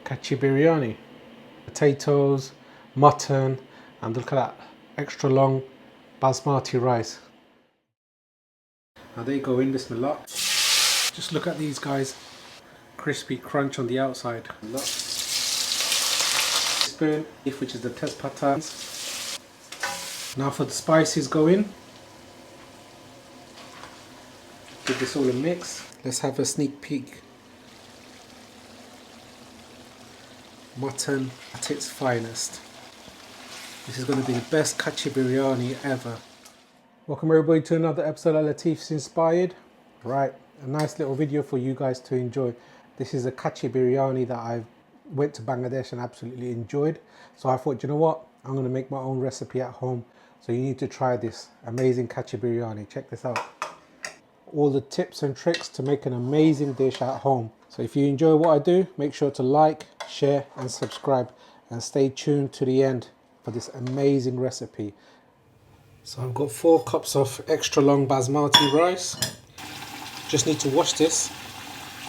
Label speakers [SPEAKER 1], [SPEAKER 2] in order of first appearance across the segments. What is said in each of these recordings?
[SPEAKER 1] Kacchi Biryani. Potatoes, mutton, and look at that extra long basmati rice. Now there you go in, bismillah. Just look at these guys. Crispy crunch on the outside. Spoon, which is the tezpata. Now for the spices go in. Give this all a mix. Let's have a sneak peek. Mutton at its finest. This is going to be the best Kacchi biryani ever. Welcome everybody to another episode of Latif's Inspired. Right, a nice little video for you guys to enjoy. This is a Kacchi biryani that I went to Bangladesh and absolutely enjoyed. So I thought, you know what? I'm going to make my own recipe at home. So you need to try this amazing Kacchi biryani. Check this out. All the tips and tricks to make an amazing dish at home. So if you enjoy what I do, make sure to like, share and subscribe, and stay tuned to the end for this amazing recipe. So I've got 4 cups of extra long basmati rice. Just need to wash this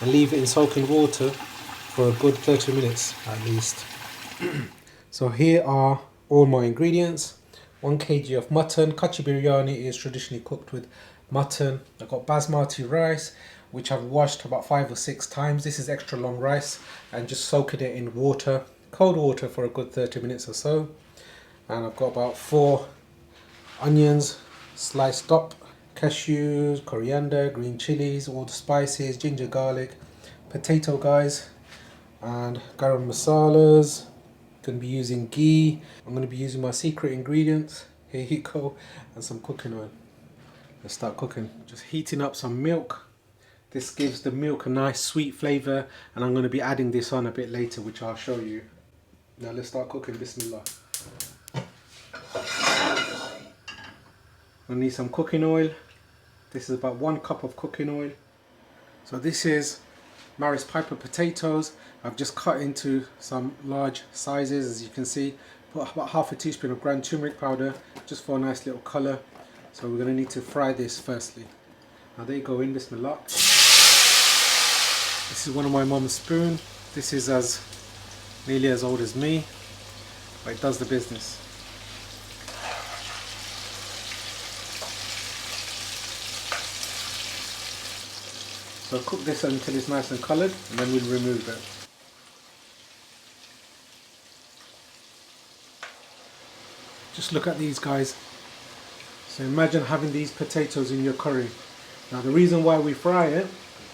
[SPEAKER 1] and leave it in soaking water for a good 30 minutes at least. So here are all my ingredients. 1 kg of mutton. Kacchi biryani is traditionally cooked with mutton. I've got basmati rice, which I've washed about 5 or 6 times. This is extra long rice, and just soaking it in water, cold water, for a good 30 minutes or so. And I've got about 4 onions sliced up, cashews, coriander, green chilies, all the spices, ginger, garlic, potato guys, and garam masalas. Going to be using ghee. I'm going to be using my secret ingredients. Here you go, and some cooking oil. Let's start cooking. Just heating up some milk. This gives the milk a nice sweet flavour, and I'm going to be adding this on a bit later, which I'll show you. Now let's start cooking. Bismillah. I need some cooking oil. This is about 1 cup of cooking oil. So this is Marris Pipper potatoes. I've just cut into some large sizes, as you can see. Put about half a teaspoon of ground turmeric powder, just for a nice little colour. So we're going to need to fry this firstly. Now there you go in, bismillah. This is one of my mum's spoon. This is as nearly as old as me, but it does the business. So cook this until it's nice and coloured, and then we'll remove it. Just look at these guys. So imagine having these potatoes in your curry. Now the reason why we fry it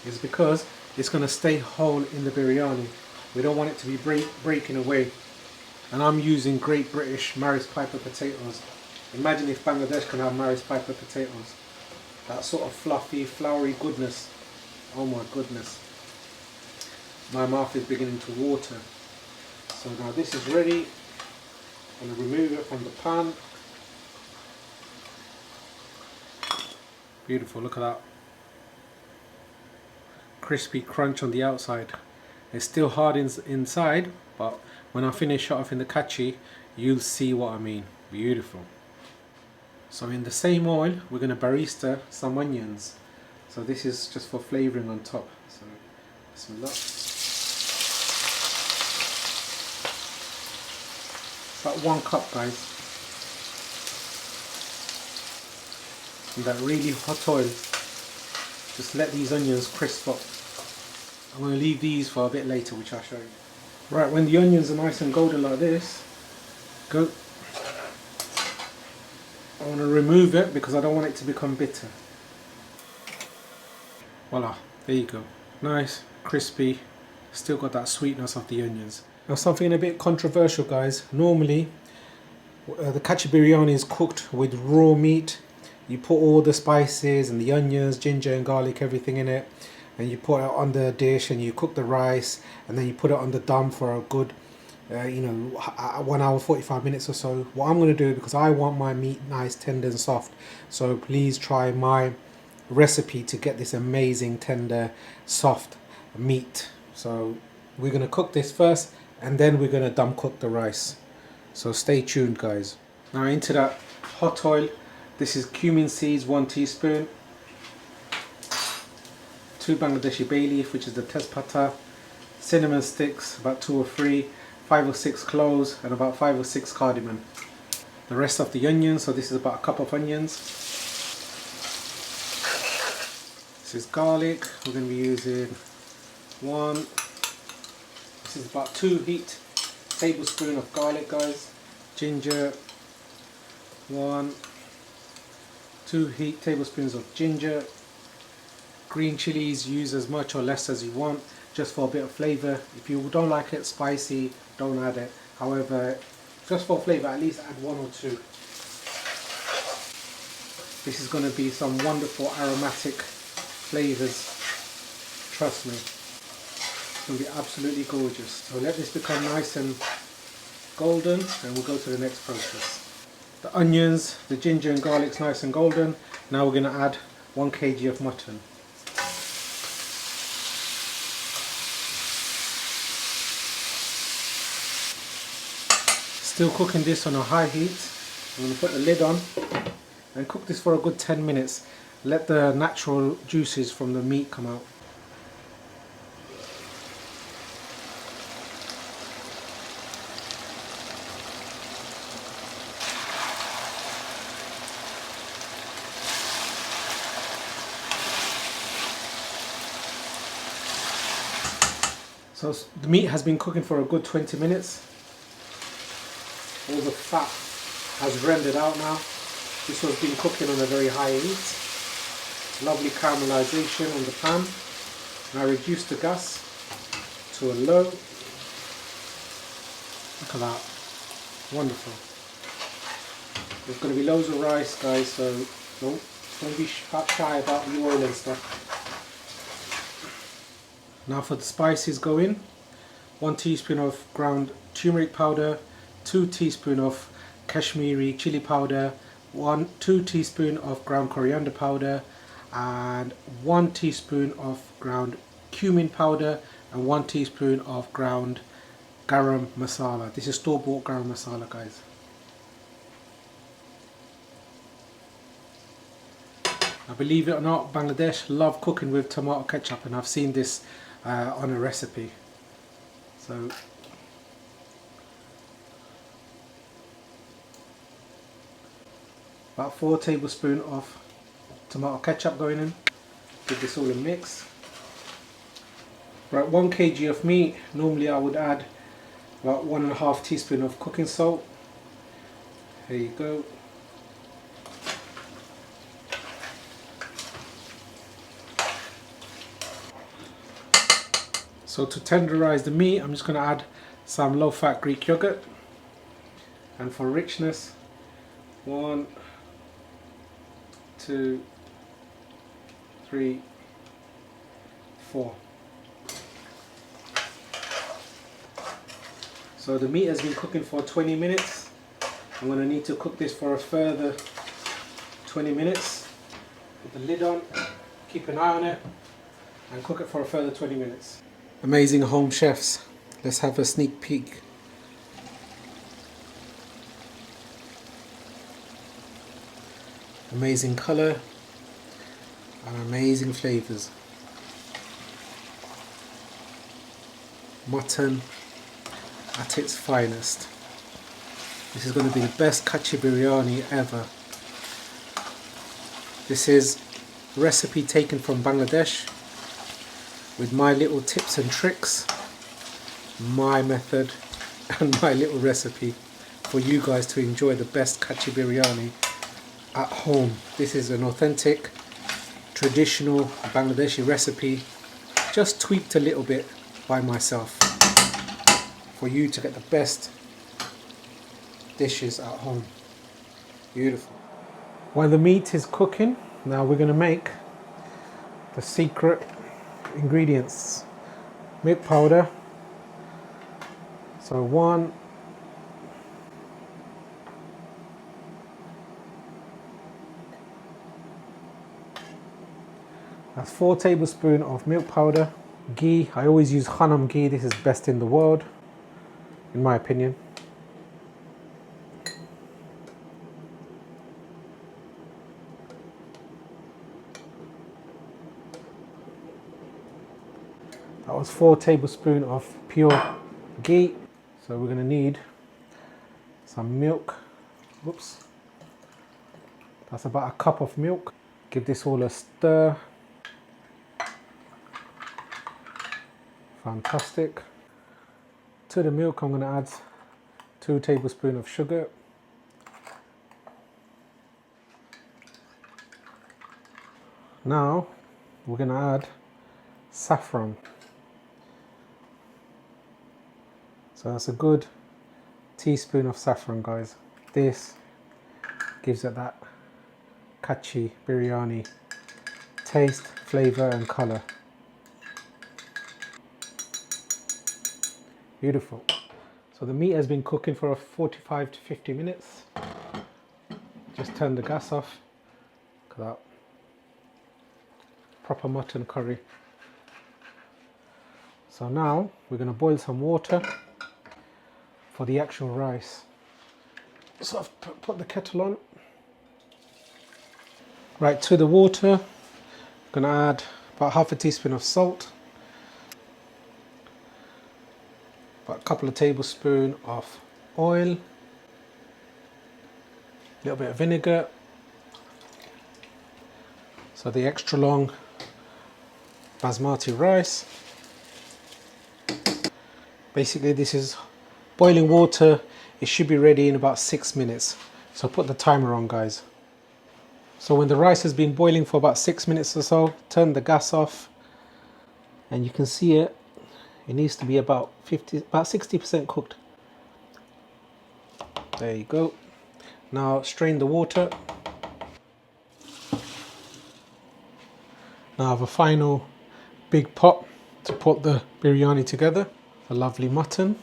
[SPEAKER 1] is because it's going to stay whole in the biryani. We don't want it to be breaking away. And I'm using Great British Marris Pipper potatoes. Imagine if Bangladesh can have Marris Pipper potatoes. That sort of fluffy, floury goodness. Oh my goodness. My mouth is beginning to water. So now this is ready. I'm going to remove it from the pan. Beautiful, look at that. Crispy crunch on the outside. It's still hard inside, but when I finish it off in the kacchi, you'll see what I mean. Beautiful. So in the same oil, we're going to barista some onions. So this is just for flavouring on top. So, bismillah. About 1 cup, guys. In that really hot oil, just let these onions crisp up. I'm going to leave these for a bit later, which I'll show you. Right, when the onions are nice and golden like this, I want to remove it because I don't want it to become bitter. Voila, there you go. Nice, crispy, still got that sweetness of the onions. Now something a bit controversial, guys. Normally, the Kacchi biryani is cooked with raw meat. You put all the spices and the onions, ginger and garlic, everything in it, and you put it on the dish and you cook the rice, and then you put it on the dum for a good 1 hour 45 minutes or so. What I'm going to do, because I want my meat nice, tender and soft, so please try my recipe to get this amazing, tender, soft meat. So we're going to cook this first, and then we're going to dum cook the rice. So stay tuned, guys. Now into that hot oil. This is cumin seeds, 1 teaspoon, 2 Bangladeshi bay leaf, which is the tezpata, cinnamon sticks, about 2 or 3, 5 or 6 cloves, and about 5 or 6 cardimon. The rest of the onions, so this is about a cup of onions. This is garlic, we're going to be using 1. This is about 2 heaped tablespoons of garlic, guys. Ginger, 1. 2 heaped tablespoons of ginger. Green chilies, use as much or less as you want, just for a bit of flavour. If you don't like it spicy, don't add it. However, just for flavour, at least add 1 or 2. This is going to be some wonderful aromatic flavours. Trust me. It's going to be absolutely gorgeous. So let this become nice and golden and we'll go to the next process. The onions, the ginger and garlic's nice and golden. Now we're going to add 1 kg of mutton. Still cooking this on a high heat. I'm going to put the lid on and cook this for a good 10 minutes. Let the natural juices from the meat come out. So the meat has been cooking for a good 20 minutes. All the fat has rendered out now. This has been cooking on a very high heat. Lovely caramelization on the pan. Now reduce the gas to a low. Look at that. Wonderful. There's going to be loads of rice, guys, so don't be shy about the oil and stuff. Now for the spices go in. 1 teaspoon of ground turmeric powder, 2 teaspoons of Kashmiri chili powder, 2 teaspoons of ground coriander powder, and 1 teaspoon of ground cumin powder, and 1 teaspoon of ground garam masala. This is store-bought garam masala, guys. Now, believe it or not, Bangladesh love cooking with tomato ketchup, and I've seen this on a recipe. So about 4 tablespoons of tomato ketchup going in. Give this all a mix. Right, 1 kg of meat. Normally I would add about 1.5 teaspoons of cooking salt. Here you go. So to tenderize the meat, I'm just going to add some low-fat Greek yogurt. And for richness, 1, 2, 3, 4. So the meat has been cooking for 20 minutes. I'm going to need to cook this for a further 20 minutes. Put the lid on, keep an eye on it, and cook it for a further 20 minutes. Amazing home chefs. Let's have a sneak peek. Amazing colour and amazing flavours. Mutton at its finest. This is going to be the best Kacchi Biryani ever. This is a recipe taken from Bangladesh with my little tips and tricks, my method and my little recipe for you guys to enjoy the best Kacchi Biryani at home. This is an authentic, traditional Bangladeshi recipe, just tweaked a little bit by myself for you to get the best dishes at home. Beautiful. While the meat is cooking, now we're going to make the secret ingredients. Milk powder. So 1, that's 4 tablespoons of milk powder. Ghee, I always use Khanam ghee. This is best in the world, in my opinion. I was 4 tablespoons of pure ghee. So we're going to need some milk. Whoops. That's about a cup of milk. Give this all a stir. Fantastic. To the milk, I'm going to add 2 tablespoons of sugar. Now we're going to add saffron. So that's a good teaspoon of saffron, guys. This gives it that Kacchi biryani taste, flavor and color. Beautiful. So the meat has been cooking for 45 to 50 minutes. Just turn the gas off. Look at that. Proper mutton curry. So now we're going to boil some water for the actual rice. So I've put the kettle on. Right, to the water, I'm going to add about half a teaspoon of salt, about a couple of tablespoons of oil, a little bit of vinegar. So the extra long basmati rice. Basically this is boiling water. It should be ready in about 6 minutes. So put the timer on, guys. So when the rice has been boiling for about 6 minutes or so, turn the gas off and you can see it. It needs to be about 60% cooked. There you go. Now strain the water. Now I have a final big pot to put the biryani together. A lovely mutton.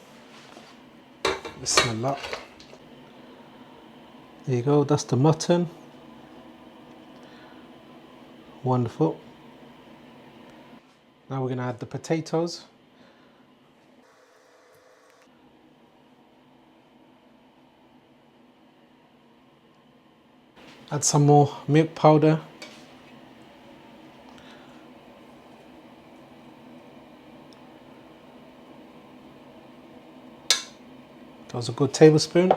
[SPEAKER 1] Bismillah. There you go, that's the mutton. Wonderful. Now we're going to add the potatoes. Add some more milk powder. That was a good tablespoon.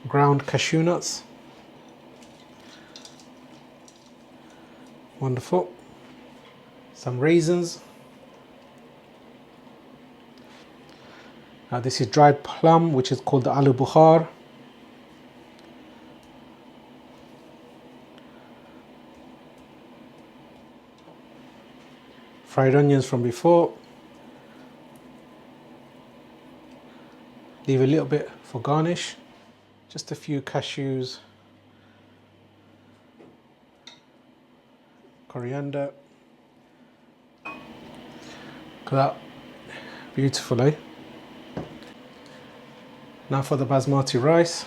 [SPEAKER 1] Ground cashew nuts. Wonderful. Some raisins. Now this is dried plum, which is called the aloo bukhar. Fried onions from before. Leave a little bit for garnish. Just a few cashews. Coriander. Look at that. Beautiful, eh? Now for the basmati rice.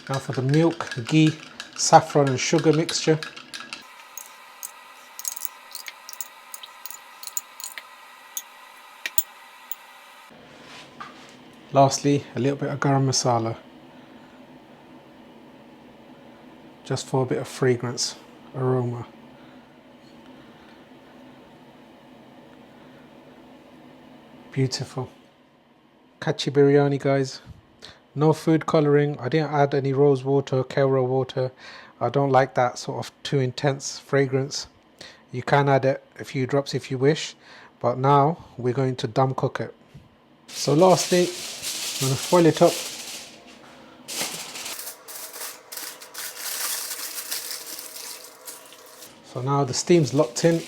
[SPEAKER 1] Now for the milk, ghee, saffron and sugar mixture. Lastly, a little bit of garam masala, just for a bit of fragrance, aroma. Beautiful. Kacchi biryani, guys. No food colouring. I didn't add any rose water, kale water. I don't like that sort of too intense fragrance. You can add it a few drops if you wish, but now we're going to dum cook it. So lastly, I'm going to foil it up. So now the steam's locked in.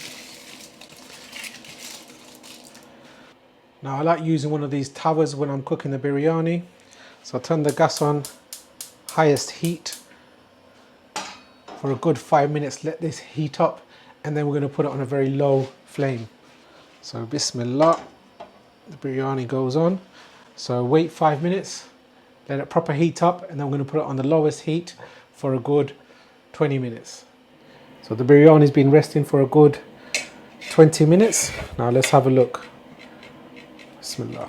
[SPEAKER 1] Now I like using one of these towers when I'm cooking the biryani. So I turn the gas on highest heat for a good 5 minutes. Let this heat up and then we're going to put it on a very low flame. So bismillah, the biryani goes on. So wait 5 minutes, let it proper heat up, and then we're going to put it on the lowest heat for a good 20 minutes. So the biryani's been resting for a good 20 minutes. Now let's have a look. Bismillah.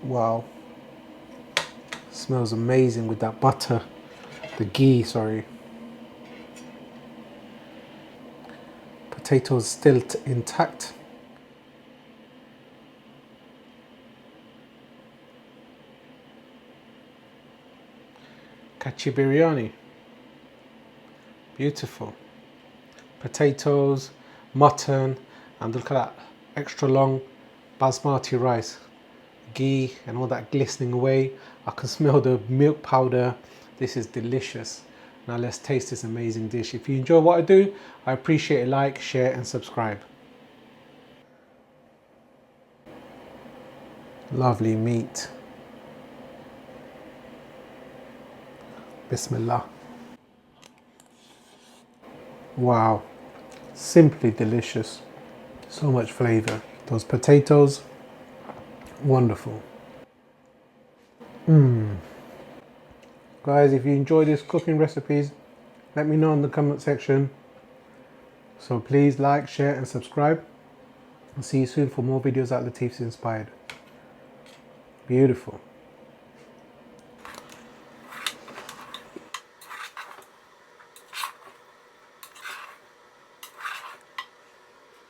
[SPEAKER 1] Wow. Smells amazing with that butter. The ghee, sorry. Potatoes still intact. Kacchi biryani. Beautiful. Potatoes, mutton, and look at that extra long basmati rice. Ghee and all that glistening away. I can smell the milk powder. This is delicious. Now let's taste this amazing dish. If you enjoy what I do, I appreciate a like, share and subscribe. Lovely meat. Bismillah. Wow, simply delicious. So much flavor. Those potatoes, wonderful. Guys, if you enjoy these cooking recipes, let me know in the comment section. So please like, share and subscribe. I'll see you soon for more videos at Latif's Inspired. Beautiful.